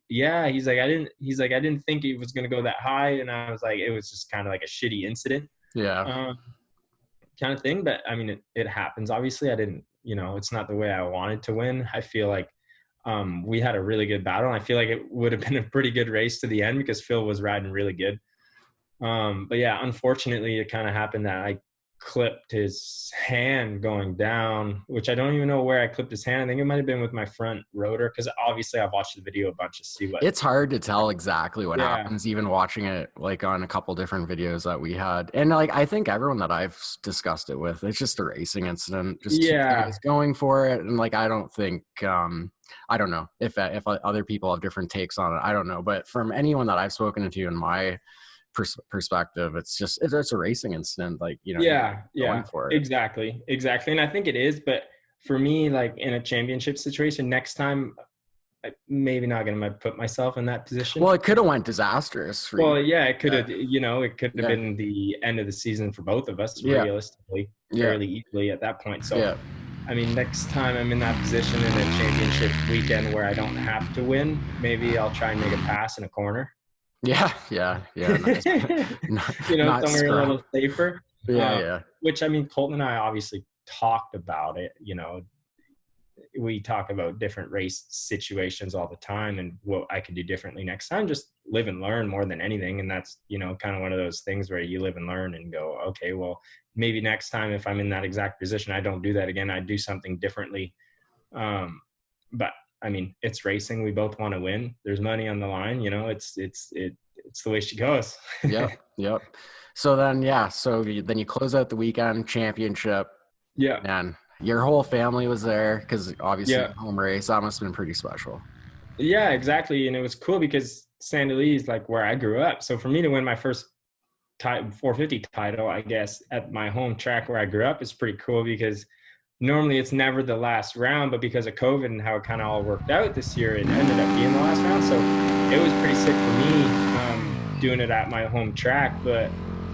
Speaker 1: yeah, I didn't think it was going to go that high. And I was like, it was just kind of like a shitty incident.
Speaker 2: Yeah.
Speaker 1: Kind of thing. But I mean, it happens. Obviously I didn't, it's not the way I wanted to win. I feel like we had a really good battle, and I feel like it would have been a pretty good race to the end because Phil was riding really good. But yeah, unfortunately it kind of happened that I clipped his hand going down, which I don't even know where I clipped his hand. I think it might've been with my front rotor, because obviously I've watched the video a bunch to see what.
Speaker 2: It's hard to tell exactly what happens, even watching it like on a couple different videos that we had. And like, I think everyone that I've discussed it with, it's just a racing incident, just two guys going for it. And like, I don't think, I don't know if other people have different takes on it. I don't know. But from anyone that I've spoken to in my perspective, it's a racing incident. Like, going for it.
Speaker 1: Exactly. And I think it is. But for me, like in a championship situation, next time, I'm maybe not going to put myself in that position.
Speaker 2: Well, it could have went disastrous for you.
Speaker 1: Yeah, it could have, it could have been the end of the season for both of us, realistically, fairly easily at that point. So, I mean, next time I'm in that position in a championship weekend where I don't have to win, maybe I'll try and make a pass in a corner.
Speaker 2: Yeah.
Speaker 1: Nice. Somewhere a little safer. Which, I mean, Colton and I obviously talked about it. We talk about different race situations all the time and what I could do differently next time. Just live and learn more than anything. And that's, kind of one of those things where you live and learn and go, okay, well, maybe next time if I'm in that exact position, I don't do that again. I do something differently. But I mean, it's racing. We both want to win. There's money on the line. It's the way she goes.
Speaker 2: Yep. So then, then you close out the weekend championship.
Speaker 1: Yeah.
Speaker 2: And your whole family was there because obviously home race. That must have been pretty special.
Speaker 1: Yeah, exactly. And it was cool because Saint Louis is like where I grew up. So for me to win my first 450 title, I guess, at my home track where I grew up is pretty cool, because normally it's never the last round, but because of COVID and how it kind of all worked out this year, it ended up being the last round. So it was pretty sick for me doing it at my home track. But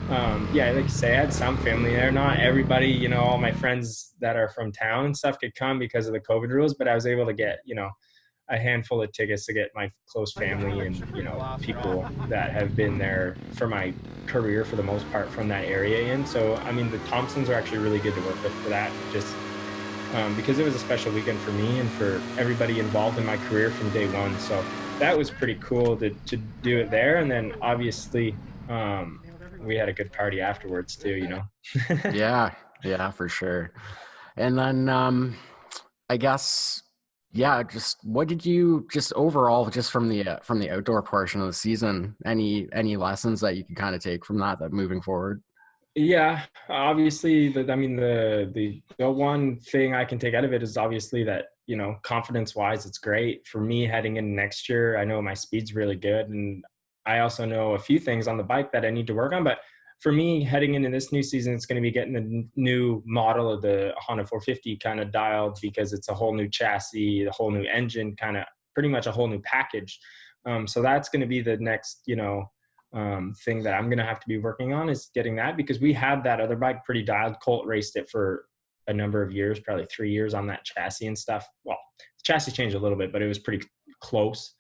Speaker 1: like you say, I had some family there. Not everybody, all my friends that are from town and stuff could come because of the COVID rules, but I was able to get, a handful of tickets to get my close family and, people that have been there for my career for the most part from that area in. So, I mean, the Thompsons are actually really good to work with for that, just because it was a special weekend for me and for everybody involved in my career from day one. So that was pretty cool to do it there. And then obviously we had a good party afterwards too,
Speaker 2: Yeah, for sure. And then I guess, just what did you just overall, just from the outdoor portion of the season, any lessons that you can kind of take from that moving forward?
Speaker 1: Yeah, obviously, the one thing I can take out of it is obviously that, confidence-wise, it's great. For me, heading in next year, I know my speed's really good, and I also know a few things on the bike that I need to work on. But for me, heading into this new season, it's going to be getting the new model of the Honda 450 kind of dialed, because it's a whole new chassis, a whole new engine, kind of pretty much a whole new package, So that's going to be the next, thing that I'm going to have to be working on is getting that, because we had that other bike pretty dialed. Colt raced it for a number of years, probably 3 years on that chassis and stuff. Well, the chassis changed a little bit, but it was pretty close.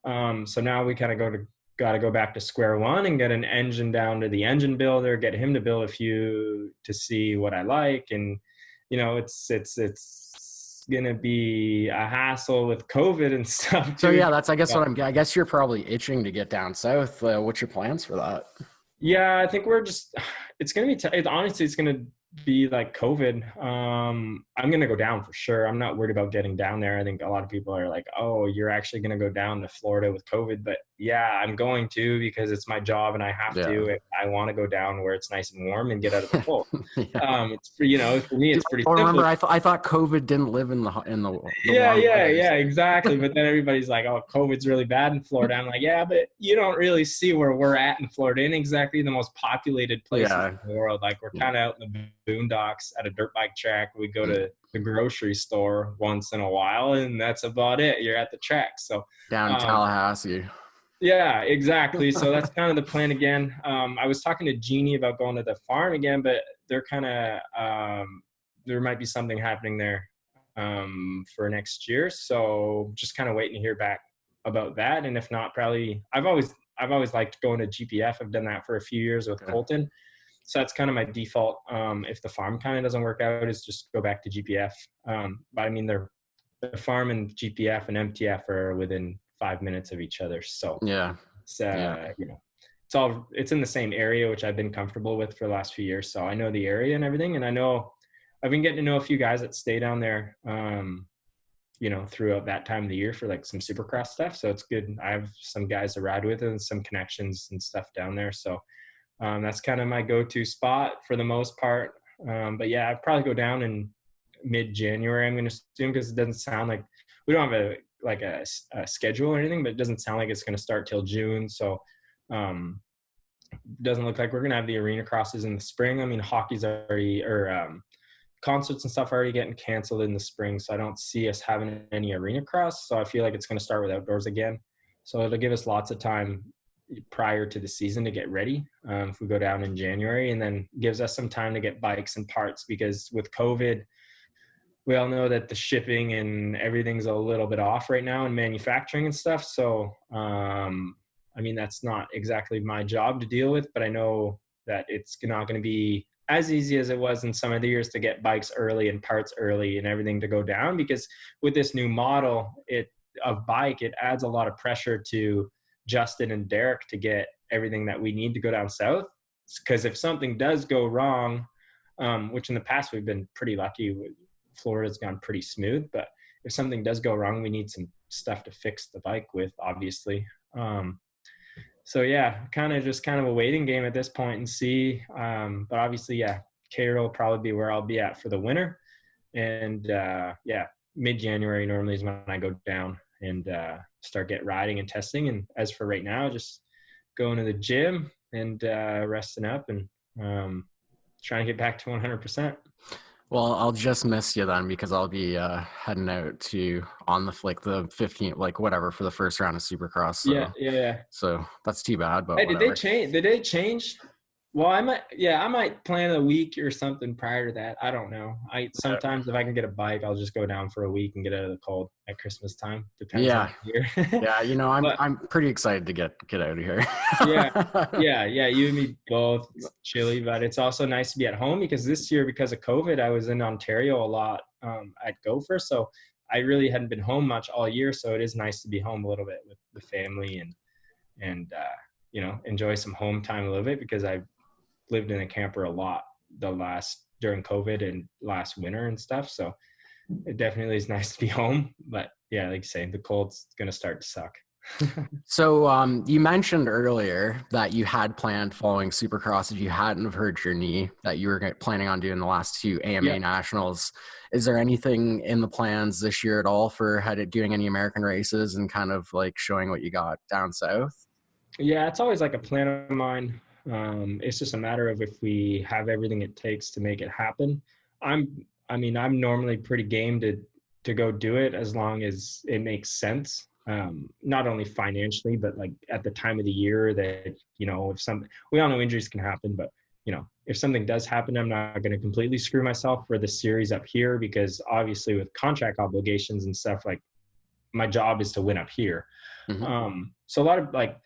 Speaker 1: So now we kind of got to go back to square one and get an engine down to the engine builder, get him to build a few to see what I like. And, it's going to be a hassle with COVID and stuff
Speaker 2: So
Speaker 1: too.
Speaker 2: yeah, that's I guess I guess you're probably itching to get down south. What's your plans for that?
Speaker 1: Yeah, I think it's going to be, honestly, it's going to be like COVID. I'm going to go down for sure. I'm not worried about getting down there. I think a lot of people are like, oh, you're actually going to go down to Florida with COVID. But yeah, I'm going to, because it's my job and I have
Speaker 2: Yeah.
Speaker 1: to. If I want to go down where it's nice and warm and get out of the cold.
Speaker 2: Yeah.
Speaker 1: For me, it's pretty
Speaker 2: Or
Speaker 1: simple.
Speaker 2: remember, I thought COVID didn't live in the
Speaker 1: Yeah,
Speaker 2: warm
Speaker 1: yeah,
Speaker 2: weather.
Speaker 1: yeah, exactly. But then everybody's like, "Oh, COVID's really bad in Florida." I'm like, "Yeah, but you don't really see where we're at in Florida, in exactly the most populated places
Speaker 2: Yeah.
Speaker 1: in the world. Like we're kind of out in the boondocks at a dirt bike track. We go to the grocery store once in a while, and that's about it. You're at the track." So,
Speaker 2: Down in
Speaker 1: um,
Speaker 2: Tallahassee.
Speaker 1: yeah, exactly. So that's kind of the plan again. I was talking to Jeannie about going to the farm again, but they're kind of there might be something happening there for next year. So just kind of waiting to hear back about that. And if not, probably I've always liked going to GPF. I've done that for a few years with
Speaker 2: Okay.
Speaker 1: Colton. So that's kind of my default. If the farm kind of doesn't work out, is just go back to GPF. But I mean, the farm and GPF and MTF are within 5 minutes of each other. So
Speaker 2: Yeah.
Speaker 1: it's
Speaker 2: Yeah.
Speaker 1: it's in the same area, which I've been comfortable with for the last few years. So I know the area and everything, and I've been getting to know a few guys that stay down there, throughout that time of the year for like some Supercross stuff. So it's good. I have some guys to ride with and some connections and stuff down there. So that's kind of my go-to spot for the most part. But yeah, I'd probably go down in mid-January, I'm going to assume, because it doesn't sound like we don't have a schedule or anything, but it doesn't sound like it's going to start till June. So doesn't look like we're going to have the arena crosses in the spring. I mean, hockey's already, or concerts and stuff are already getting canceled in the spring. So I don't see us having any arena cross. So I feel like it's going to start with outdoors again. So it'll give us lots of time prior to the season to get ready if we go down in January, and then gives us some time to get bikes and parts, because with COVID, we all know that the shipping and everything's a little bit off right now in manufacturing and stuff. So, I mean, that's not exactly my job to deal with, but I know that it's not going to be as easy as it was in some of the years to get bikes early and parts early and everything to go down, because with this new model of bike, it adds a lot of pressure to Justin and Derek to get everything that we need to go down south. Because if something does go wrong, which in the past we've been pretty lucky, Florida's gone pretty smooth, but if something does go wrong, we need some stuff to fix the bike with, obviously. So yeah, kind of a waiting game at this point and see. But obviously, yeah, Cairo will probably be where I'll be at for the winter. And yeah, mid-January normally is when I go down and start get riding and testing. And as for right now, just going to the gym and resting up and trying to get back to 100%.
Speaker 2: Well, I'll just miss you then, because I'll be heading out to on the 15th, like whatever, for the first round of Supercross. So,
Speaker 1: Yeah.
Speaker 2: So that's too bad, but
Speaker 1: Hey,
Speaker 2: whatever.
Speaker 1: Did they change? Well, I might plan a week or something prior to that. I don't know. Sometimes if I can get a bike, I'll just go down for a week and get out of the cold at Christmas time. Depends on the year.
Speaker 2: Yeah,
Speaker 1: But,
Speaker 2: I'm pretty excited to get out of here.
Speaker 1: yeah. You and me both. It's chilly, but it's also nice to be at home, because this year, because of COVID, I was in Ontario a lot at Gopher, so I really hadn't been home much all year. So it is nice to be home a little bit with the family and enjoy some home time a little bit, because I lived in a camper a lot during COVID and last winter and stuff. So it definitely is nice to be home. But yeah, like you say, the cold's going to start to suck.
Speaker 2: So you mentioned earlier that you had planned following Supercross, if you hadn't have hurt your knee, that you were planning on doing the last two AMA Nationals. Is there anything in the plans this year at all for doing any American races and kind of like showing what you got down south?
Speaker 1: Yeah, it's always like a plan of mine. It's just a matter of if we have everything it takes to make it happen. I'm normally pretty game to go do it as long as it makes sense. not only financially, but like at the time of the year that, if we all know injuries can happen, but if something does happen, I'm not going to completely screw myself for the series up here, because obviously with contract obligations and stuff, like my job is to win up here.
Speaker 2: Mm-hmm.
Speaker 1: So a lot of like,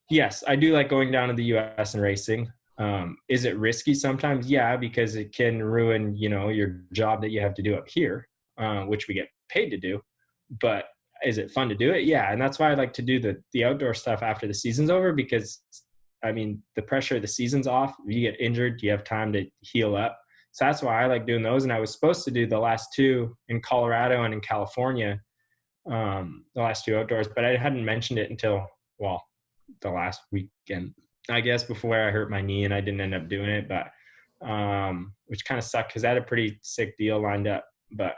Speaker 1: yes, I do like going down to the US and racing. Is it risky sometimes? Yeah, because it can ruin, your job that you have to do up here, which we get paid to do. But is it fun to do it? Yeah. And that's why I like to do the outdoor stuff after the season's over, because I mean, the pressure of the season's off. If you get injured, you have time to heal up. So that's why I like doing those. And I was supposed to do the last two in Colorado and in California, the last two outdoors, but I hadn't mentioned it until, well, the last weekend, I guess, before I hurt my knee, and I didn't end up doing it, but which kind of sucked because I had a pretty sick deal lined up. But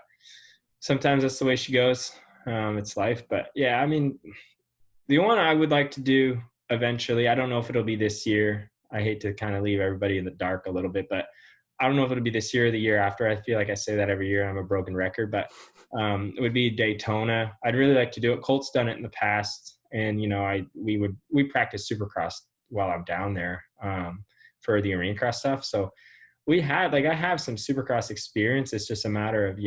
Speaker 1: sometimes that's the way she goes. It's life. But yeah, I mean, the one I would like to do eventually, I don't know if it'll be this year. I hate to kind of leave everybody in the dark a little bit, but I don't know if it'll be this year or the year after. I feel like I say that every year. I'm a broken record, but it would be Daytona. I'd really like to do it. Colt's done it in the past, and we practice Supercross while I'm down there for the arena cross stuff. So I have some Supercross experience. It's just a matter of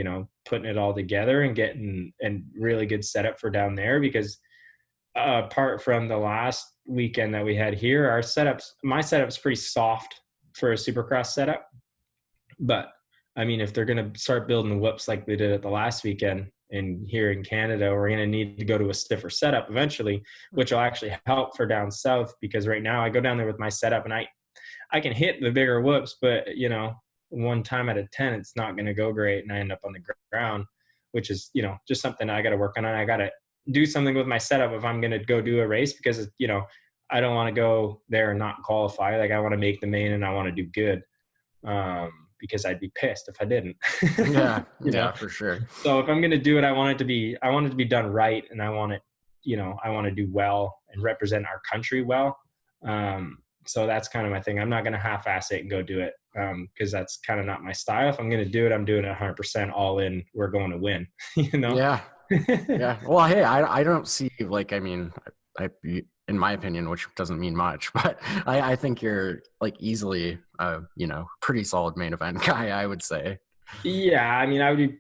Speaker 1: putting it all together and getting and really good setup for down there, because apart from the last weekend that we had here, my setup's pretty soft for a Supercross setup. But I mean, if they're going to start building whoops like they did at the last weekend and here in Canada, we're going to need to go to a stiffer setup eventually, which will actually help for down south, because right now I go down there with my setup and I can hit the bigger whoops, but one time out of 10, it's not going to go great. And I end up on the ground, which is, just something I got to work on. I got to do something with my setup if I'm going to go do a race, because, I don't want to go there and not qualify. Like, I want to make the main and I want to do good. Because I'd be pissed if I didn't.
Speaker 2: Yeah, for sure.
Speaker 1: So if I'm going to do it, I want it to be done right. And I want it, I want to do well and represent our country well. So that's kind of my thing. I'm not going to half-ass it and go do it, because that's kind of not my style. If I'm going to do it, I'm doing it 100% all in. We're going to win,
Speaker 2: Yeah. Yeah. Well, hey, I don't see, like, I mean, in my opinion, which doesn't mean much, but I think you're like easily, pretty solid main event guy, I would say.
Speaker 1: Yeah. I mean,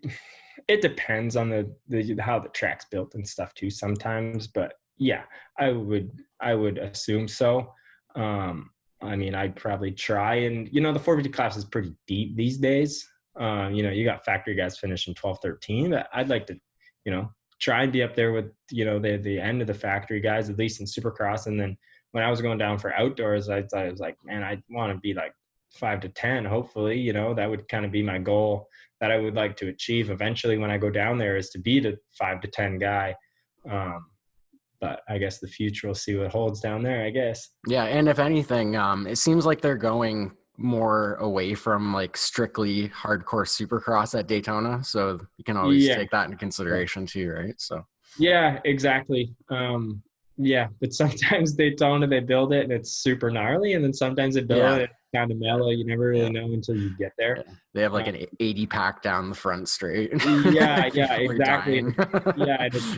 Speaker 1: it depends on the how the track's built and stuff too sometimes, but yeah, I would assume so. I mean, I'd probably try, and the 450 class is pretty deep these days. You got factory guys finishing 12, 13, but I'd like to, try and be up there with, the end of the factory guys, at least in Supercross. And then when I was going down for outdoors, I was like, man, I want to be like 5 to 10, hopefully, that would kind of be my goal that I would like to achieve eventually when I go down there, is to be the 5 to 10 guy. But I guess the future will see what holds down there, I guess.
Speaker 2: Yeah. And if anything, it seems like they're going more away from like strictly hardcore Supercross at Daytona. So you can always take that into consideration too, right? So
Speaker 1: yeah, exactly. Yeah, but sometimes Daytona, they build it and it's super gnarly, and then sometimes they build it kind of mellow. You never really know until you get there.
Speaker 2: Yeah. They have like an 80 pack down the front straight.
Speaker 1: Yeah, exactly. Yeah, it's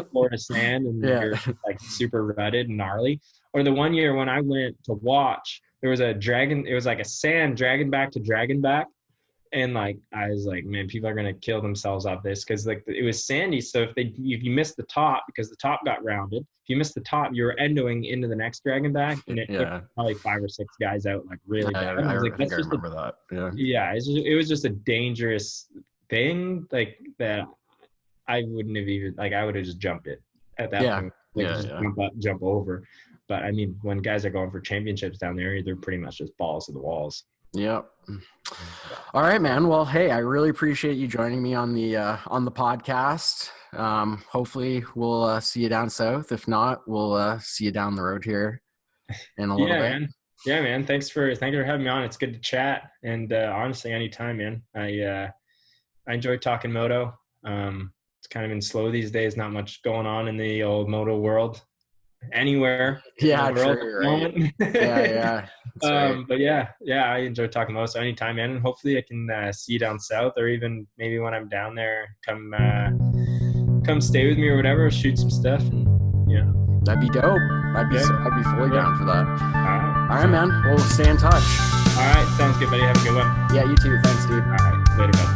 Speaker 1: Florida sand, and you're like super rutted and gnarly. Or the one year when I went to watch, there was a dragon. It was like a sand dragon back to dragon back. And like, I was like, man, people are going to kill themselves off this, because like it was sandy. So if you missed the top, because the top got rounded, if you missed the top, you were endoing into the next dragon back, and it took probably 5 or 6 guys out, like really bad. I was like,
Speaker 2: I remember that.
Speaker 1: Yeah. It was just a dangerous thing, like that. I wouldn't have even, like, I would have just jumped it at that point. Like, jump over. But I mean, when guys are going for championships down there, they're pretty much just balls to the walls.
Speaker 2: Yep. All right, man. Well, hey, I really appreciate you joining me on the podcast. Hopefully we'll see you down south. If not, we'll see you down the road here in a little bit.
Speaker 1: Man. Yeah, man. Thank you for having me on. It's good to chat. And honestly, anytime, man. I enjoy talking moto. It's kind of been slow these days. Not much going on in the old moto world anywhere.
Speaker 2: Yeah, true, right. Yeah. Right.
Speaker 1: But yeah, I enjoy talking moto. So anytime, man. And hopefully I can see you down south, or even maybe when I'm down there, come come stay with me or whatever, shoot some stuff, and yeah.
Speaker 2: That'd be dope. I'd be fully down for that. All right, man. We'll stay in touch.
Speaker 1: All right, sounds good, buddy. Have a good one.
Speaker 2: Yeah, you too. Thanks, dude.
Speaker 1: All right, later, bud.